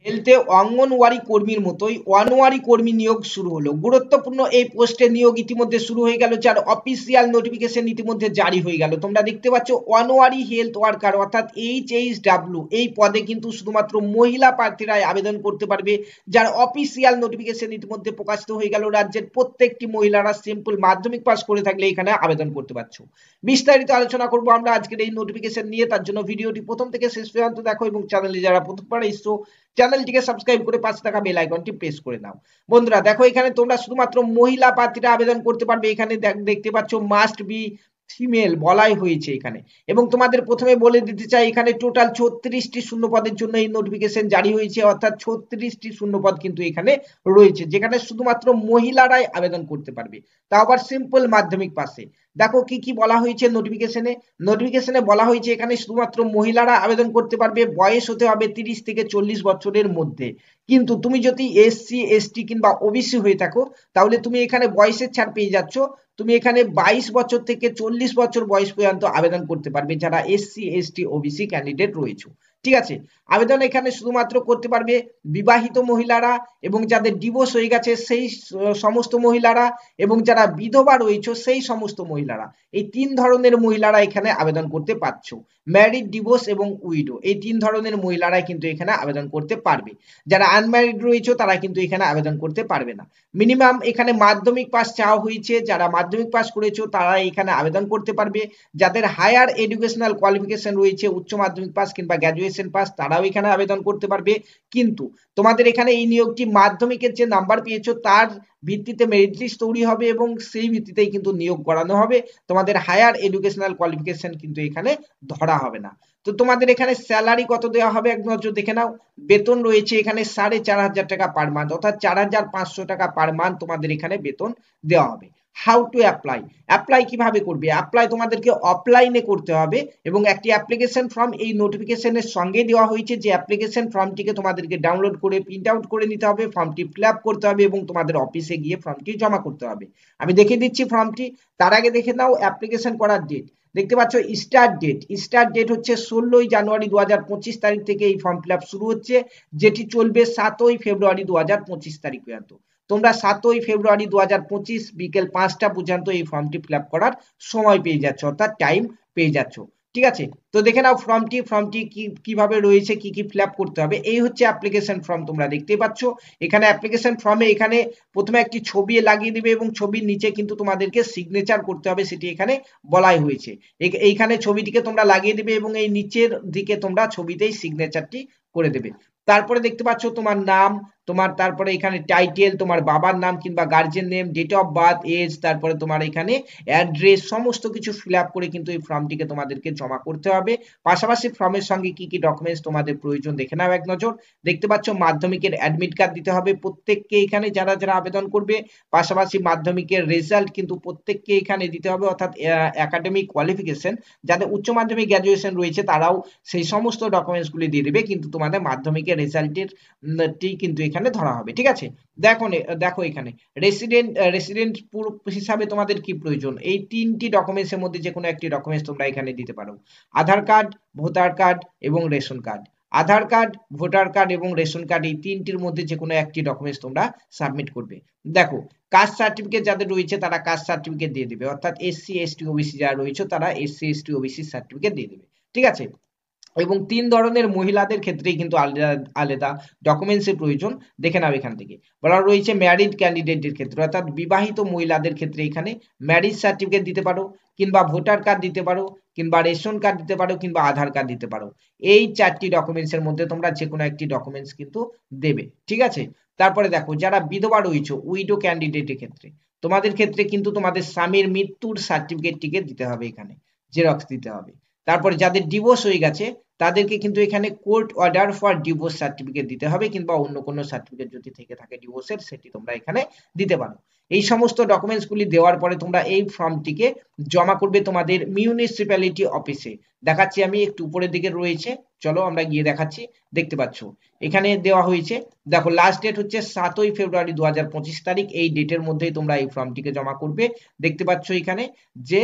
হেলথে অঙ্গনওয়াড়ি কর্মীর মতোই অনওয়ারি কর্মী নিয়োগ শুরু হলো। গুরুত্বপূর্ণ এই পোস্টে নিয়োগ ইতিমধ্যে শুরু হয়ে গেল, যার অফিসিয়াল নোটিফিকেশন ইতিমধ্যে জারি হয়ে গেল। তোমরা দেখতে পাচ্ছ অনওয়ারি হেলথ ওয়ার্কার অর্থাৎ HHW এই পদে কিন্তু শুধুমাত্র মহিলা প্রার্থীরাই আবেদন করতে পারবে, যার অফিসিয়াল নোটিফিকেশন ইতিমধ্যে প্রকাশিত হয়ে গেল। রাজ্যের প্রত্যেকটি মহিলারা সিম্পল মাধ্যমিক পাস করে থাকলে এখানে আবেদন করতে পারছো। বিস্তারিত আলোচনা করবো আমরা আজকের এই নোটিফিকেশন নিয়ে। তার জন্য ভিডিওটি প্রথম থেকে শেষ পর্যন্ত দেখো এবং চ্যানেলে যারা প্রথমবার এসছো চ্যানেলটিকে সাবস্ক্রাইব করে পাশে থাকা বেল আইকনটি প্রেস করে নাও। বন্ধুরা দেখো, এখানে তোমরা শুধুমাত্র মহিলা প্রার্থীরা আবেদন করতে পারবে। এখানে দেখতে পাচ্ছ মাস্ট বি ফিমেল বলাই হয়েছে এখানে। এবং তোমাদের প্রথমে বলে দিতে চাই, এখানে টোটাল 36টি শূন্য পদের জন্য এই নোটিফিকেশন জারি হয়েছে, অর্থাৎ 36টি শূন্য পদ কিন্তু এখানে রয়েছে, যেখানে শুধুমাত্র মহিলারাই আবেদন করতে পারবে, তাও আবার সিম্পল মাধ্যমিক পাশে। দেখো কি কি বলা হয়েছে নোটিফিকেশনে বলা হয়েছে এখানে শুধুমাত্র মহিলারা আবেদন করতে পারবে, বয়স হতে হবে 30 থেকে 40 বছরের মধ্যে। কিন্তু তুমি যদি SC ST কিংবা OBC হয়ে থাকো তাহলে তুমি এখানে বয়সের ছাড় পেয়ে যাচ্ছ। তুমি এখানে 22 বছর থেকে 40 বছর বয়স পর্যন্ত আবেদন করতে পারবে যারা SC ST OBC ক্যান্ডিডেট রয়েছে। ঠিক আছে, আবেদন এখানে শুধুমাত্র করতে পারবে বিবাহিত মহিলারা এবং যাদের ডিভোর্স হয়ে গেছে সেই সমস্ত মহিলারা, এবং যারা বিধবা রয়েছে সেই সমস্ত মহিলারা। এই তিন ধরনের মহিলারা এখানে আবেদন করতে পারছো। ম্যারিড, ডিভোর্স এবং উইডো, এই তিন ধরনের মহিলারাই কিন্তু এখানে আবেদন করতে পারবে। যারা আনম্যারিড রয়েছে তারা কিন্তু এখানে আবেদন করতে পারবে না। মিনিমাম এখানে মাধ্যমিক পাস চাওয়া হয়েছে, যারা মাধ্যমিক পাস করেছো তারা এখানে আবেদন করতে পারবে। যাদের হায়ার এডুকেশনাল কোয়ালিফিকেশন রয়েছে, উচ্চ মাধ্যমিক পাস কিংবা গ্র্যাজুয়েশন পাস, তারাও এখানে আবেদন করতে পারবে। কিন্তু তোমাদের এখানে এই নিয়োগটি মাধ্যমিকের যে নাম্বার পেয়েছো তার ভিত্তিতে মেরিট লিস্ট তৈরি হবে এবং সেই ভিত্তিতেই কিন্তু নিয়োগ করানো হবে। তোমাদের হায়ার এডুকেশনাল কোয়ালিফিকেশন কিন্তু এখানে ধরা হবে না। তো তোমাদের এখানে স্যালারি কত দেওয়া হবে এক নজর দেখে নাও। বেতন রয়েছে এখানে 4,500 টাকা পার মান্থ, অর্থাৎ 4,500 টাকা পার মান্থ তোমাদের এখানে বেতন দেওয়া হবে। হাউ টু অ্যাপ্লাই কিভাবে করবে? অ্যাপ্লাই তোমাদেরকে অফলাইনে করতে হবে এবং একটি অ্যাপ্লিকেশন ফর্ম এই নোটিফিকেশনের সঙ্গে দেওয়া হয়েছে, যে অ্যাপ্লিকেশন ফর্মটিকে তোমাদেরকে ডাউনলোড করে প্রিন্ট আউট করে নিতে হবে, ফর্মটি ফিল আপ করতে হবে এবং তোমাদের অফিসে গিয়ে ফর্মটি জমা করতে হবে। আমি দেখিয়ে দিচ্ছি ফর্মটি, তার আগে দেখে নাও অ্যাপ্লিকেশন করার ডেট। দেখতে পাচ্ছ স্টার্ট ডেট হচ্ছে 16ই জানুয়ারি 2025 তারিখ থেকে এই ফর্ম ফিল আপ শুরু হচ্ছে, যেটি চলবে 7ই ফেব্রুয়ারি 2025 তারিখ পর্যন্ত। তোমরা 7ই ফেব্রুয়ারি 2025 বিকেল 5টা পর্যন্ত এই ফর্মটি ফিল আপ করার সময় পেয়ে যাচ্ছ, অর্থাৎ টাইম পেয়ে যাচ্ছ। ঠিক আছে, তো দেখে নাও ফর্মটি কিভাবে রয়েছে, কি কি ফিল আপ করতে হবে। এই হচ্ছে অ্যাপ্লিকেশন ফর্ম, তোমরা দেখতে পাচ্ছ এখানে অ্যাপ্লিকেশন ফর্মে এখানে প্রথমে একটি ছবি লাগিয়ে দিবে এবং ছবির নিচে কিন্তু তোমাদেরকে সিগনেচার করতে হবে, সেটি এখানে বলাই হয়েছে। এইখানে ছবিটিকে তোমরা লাগিয়ে দিবে এবং এই নিচের দিকে তোমরা ছবিতেই সিগনেচারটি করে দেবে। তারপরে দেখতে পাচ্ছ তোমার নাম, তোমার তারপরে এখানে টাইটেল, তোমার বাবার নাম কিংবা guardian name, date of birth, age, তারপরে তোমার এখানে অ্যাড্রেস, সমস্ত কিছু ফিল আপ করে কিন্তু এই ফর্মটিকে তোমাদেরকে জমা করতে হবে। পাশাপাশি ফর্মের সঙ্গে কি কি ডকুমেন্টস তোমাদের প্রয়োজন দেখে নাও এক নজর। দেখতে পাচ্ছ মাধ্যমিকের অ্যাডমিট কার্ড দিতে হবে প্রত্যেককে এখানে যারা যারা আবেদন করবে। পাশাপাশি মাধ্যমিকের রেজাল্ট কিন্তু প্রত্যেককে এখানে দিতে হবে, অর্থাৎ একাডেমিক কোয়ালিফিকেশন, যাদের উচ্চ মাধ্যমিক গ্র্যাজুয়েশন রয়েছে তারাও সেই সমস্ত ডকুমেন্টসগুলি দিয়ে দেবে, কিন্তু তোমাদের মাধ্যমিকের রেজাল্টের কিন্তু এখানে ধরা হবে। ঠিক আছে, দেখো এখানে রেসিডেন্ট প্রুফ হিসাবে তোমাদের কি প্রয়োজন, এই তিনটি ডকুমেন্টস এর মধ্যে যে কোনো একটি ডকুমেন্টস তোমরা এখানে দিতে পারো। আধার কার্ড, ভোটার কার্ড এবং রেশন কার্ড। আধার কার্ড, ভোটার কার্ড এবং রেশন কার্ড, এই তিনটির মধ্যে যে কোনো একটি ডকুমেন্টস তোমরা সাবমিট করবে। দেখো কাস্ট সার্টিফিকেট যাদের রয়েছে তারা কাস্ট সার্টিফিকেট দিয়ে দেবে, অর্থাৎ SC ST OBC যারা রয়েছে তারা SC ST OBC সার্টিফিকেট দিয়ে দেবে। ঠিক আছে, এবং তিন ধরনের মহিলাদের ক্ষেত্রেই কিন্তু আলাদা আলাদা ডকুমেন্টস এর প্রয়োজন। দেখে নাও এখান থেকে বলা রয়েছে ম্যারিড ক্যান্ডিডেটের ক্ষেত্রে, অর্থাৎ বিবাহিত মহিলাদের ক্ষেত্রে এখানে ম্যারিজ সার্টিফিকেট দিতে পারো, কিংবা ভোটার কার্ড দিতে পারো, কিংবা রেশন কার্ড দিতে পারো, কিংবা আধার কার্ড দিতে পারো। এই চারটি ডকুমেন্টস এর মধ্যে তোমরা যে কোনো একটি ডকুমেন্টস কিন্তু দেবে। ঠিক আছে, তারপরে দেখো যারা বিধবা রয়েছে উইডো ক্যান্ডিডেটের ক্ষেত্রে, তোমাদের ক্ষেত্রে কিন্তু তোমাদের স্বামীর মৃত্যুর সার্টিফিকেটটিকে দিতে হবে, এখানে জেরক্স দিতে হবে। তারপরে যাদের ডিভোর্স হয়ে গেছে তাদেরকে কিন্তু এখানে court order for divorce certificate দিতে হবে, কিংবা অন্য কোনো সার্টিফিকেট যদি থেকে থাকে ডিভোর্সের সেটি তোমরা এখানে দিতে পারো। এই সমস্ত ডকুমেন্টস গুলি দেওয়ার পরে তোমরা এই ফর্মটিকে জমা করবে তোমাদের মিউনিসিপ্যালিটি অফিসে। দেখাচ্ছি আমি, একটু উপরের দিকে রয়েছে, চলো আমরা গিয়ে দেখাচ্ছি। দেখতে পাচ্ছ এখানে দেওয়া হয়েছে, দেখো লাস্ট ডেট হচ্ছে 7ই ফেব্রুয়ারি 2025 তারিখ। এই ডেটের মধ্যেই তোমরা এই ফর্মটিকে জমা করবে। দেখতে পাচ্ছ এখানে যে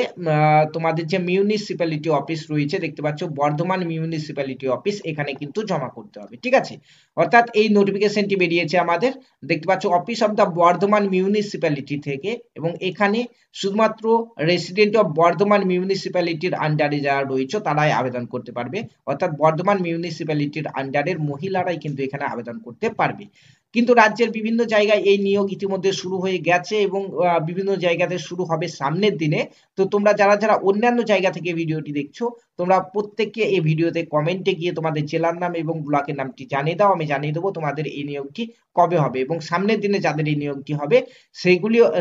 তোমাদের যে মিউনিসিপ্যালিটি অফিস রয়েছে, দেখতে পাচ্ছ বর্ধমান মিউনিসিপ্যালিটি মিউনিসিপ্যালিটি অফিস, এখানে কিন্তু জমা করতে হবে। ঠিক আছে, অর্থাৎ এই নোটিফিকেশনটি বেরিয়েছে আমাদের, দেখতে পাচ্ছ office of the Bardhaman municipality থেকে, এবং এখানে শুধুমাত্র রেসিডেন্ট অফ বর্ধমান মিউনিসিপ্যালিটির আন্ডারে যারা রয়েছে তারাই আবেদন করতে পারবে, অর্থাৎ বর্ধমান মিউনিসিপ্যালিটির আন্ডারের মহিলারাই কিন্তু এখানে আবেদন করতে পারবে। কিন্তু রাজ্যের বিভিন্ন জায়গায় এই নিয়োগ ইতিমধ্যে শুরু হয়ে গেছে এবং বিভিন্ন জায়গাতে শুরু হবে সামনের দিনে। তো তোমরা যারা যারা অন্যান্য জায়গা থেকে ভিডিওটি দেখছো, তোমরা প্রত্যেককে এই ভিডিওতে কমেন্টে গিয়ে তোমাদের জেলার নাম এবং ব্লকের নামটি জানিয়ে দাও, আমি জানিয়ে দেবো তোমাদের এই নিয়োগটি কবে হবে, এবং সামনের দিনে যাদের এই নিয়োগটি হবে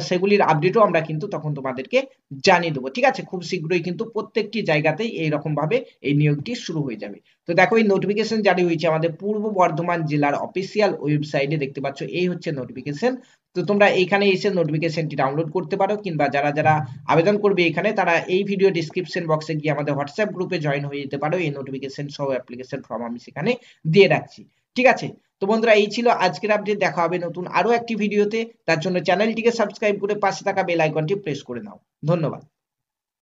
সেগুলির আপডেটও আমরা কিন্তু তখন তোমাদেরকে জানিয়ে দেবো। ঠিক আছে, খুব শীঘ্রই কিন্তু প্রত্যেকটি জায়গাতেই এইরকম ভাবে এই নিয়োগটি শুরু হয়ে যাবে। তো দেখো এই নোটিফিকেশন জারি হয়েছে আমাদের পূর্ব বর্ধমান জেলার অফিসিয়াল ওয়েবসাইটে, দেখতে পাচ্ছ এই হচ্ছে নোটিফিকেশন। তো তোমরা এইখানে এসে নোটিফিকেশনটি ডাউনলোড করতে পারো, কিংবা যারা যারা আবেদন করবে এখানে তারা এই ভিডিও ডিসক্রিপশন বক্সে গিয়ে আমাদের হোয়াটসঅ্যাপ গ্রুপে জয়েন হয়ে যেতে পারো। এই নোটিফিকেশন সহ অ্যাপ্লিকেশন ফর্ম আমি সেখানে দিয়ে রাখছি। ঠিক আছে, তো বন্ধুরা এই ছিল আজকের আপডেট। দেখা হবে নতুন আরো একটি ভিডিওতে, তার জন্য চ্যানেলটিকে সাবস্ক্রাইব করে পাশে থাকা বেল আইকনটি প্রেস করে নাও। ধন্যবাদ।